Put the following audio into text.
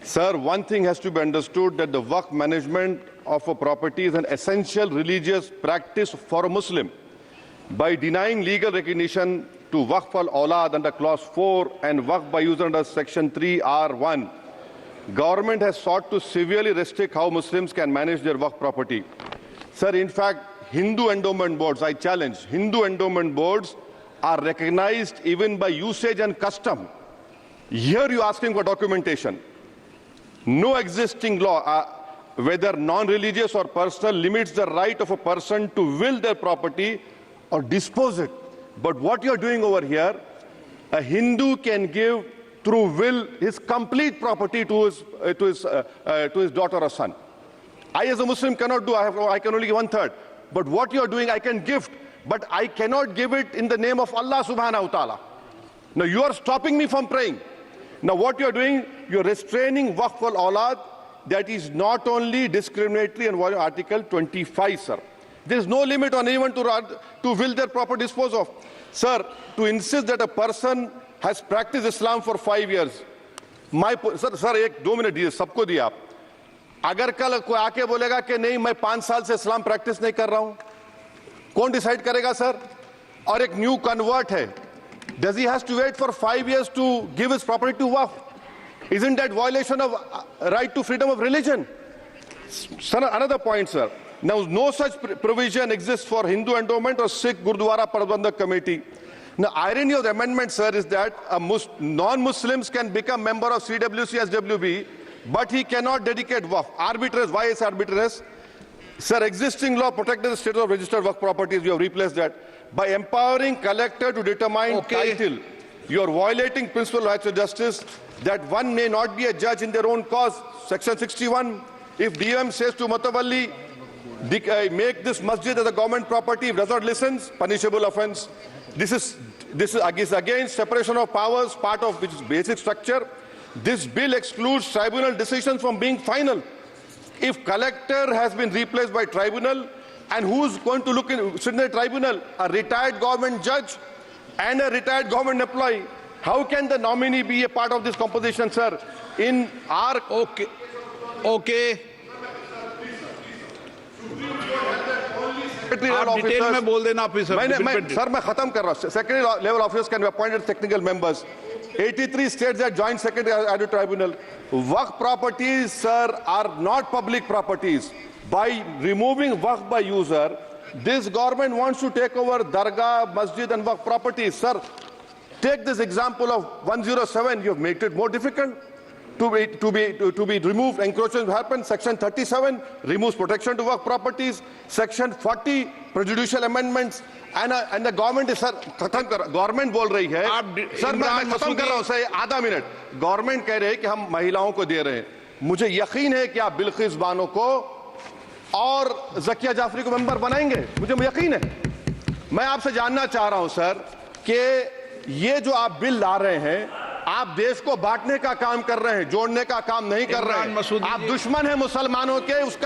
Sir, one thing has to be understood that the Waqf management of a property is an essential religious practice for a Muslim. By denying legal recognition to Waqf al-Awlad under Clause 4 and Waqf by user under Section 3R1, government has sought to severely restrict how Muslims can manage their Waqf property. Sir, in fact, Hindu endowment boards, I challenge, Hindu endowment boards are recognized even by usage and custom. Here you are asking for documentation. No existing law, whether non-religious or personal, limits the right of a person to will their property or dispose it. But what you are doing over here, a Hindu can give through will his complete property to his daughter or son. I as a Muslim cannot do, I can only give 1/3. But what you are doing, I can gift, but I cannot give it in the name of Allah subhanahu wa ta'ala. Now you are stopping me from praying. Now what you are doing, you are restraining Waqf al-Awlad. That is not only discriminatory and violating Article 25, sir. There is no limit on anyone to will their property dispose of. Sir, to insist that a person has practiced Islam for 5 years. Sir, एक 2 minute दिए, सबको दिया आप. अगर कल कोई आके बोलेगा कि नहीं मैं 5 साल से इस्लाम प्रैक्टिस नहीं कर रहा हूं, कौन डिसाइड करेगा सर? और एक न्यू कन्वर्ट है, does he has to wait for 5 years to give his property to Waqf? Isn't that violation of right to freedom of religion? Sir, another point, sir. Now, no such provision exists for Hindu endowment or Sikh Gurdwara Parbandhak Committee. Now, irony of the amendment, sir, is that non-Muslims can become member of CWC, SWB, but he cannot dedicate Waqf. Arbitrary. Why is arbitrary? Sir, existing law protected the status of registered Waqf properties. You have replaced that. By empowering collector to determine title, you are violating principle of rights of justice that one may not be a judge in their own cause. Section 61. If DM says to Mutawalli, make this masjid as a government property, if does not listen, punishable offence. This is against separation of powers, part of which is basic structure. This bill excludes tribunal decisions from being final. If collector has been replaced by tribunal, and who's going to sit in the tribunal? A retired government judge and a retired government employee. How can the nominee be a part of this composition, sir? In our... Okay. आप detail में बोल देना officer. Sir मैं खत्म कर रहा हूं. Secondary level officers can be appointed as technical members. 83 states that joint secretary added tribunal. Waqf properties, sir, are not public properties. By removing Waqf by user, this government wants to take over Dargah, Masjid and Waqf properties. Sir, take this example of 107. You have made it more difficult to be removed. Encroachment happens. Section 37 removes protection to Waqf properties. Section 40 prejudicial amendments. And the government is, sir, government बोल रही है. Sir मैं खत्म कर रहा हूं sir, आधा minute. Government कह रहे हैं कि हम महिलाओं को दे रहे हैं. मुझे यकीन है कि आप बिल्किस बानो को और ज़किया जाफरी को मेंबर बनाएंगे. मुझे यकीन है. मैं आपसे जानना चाह रहा हूं सर कि ये जो आप बिल ला रहे हैं, आप देश को बांटने का काम कर रहे हैं, जोड़ने का काम नहीं कर रहे हैं. आप दुश्मन हैं मुसलमानों के. उसका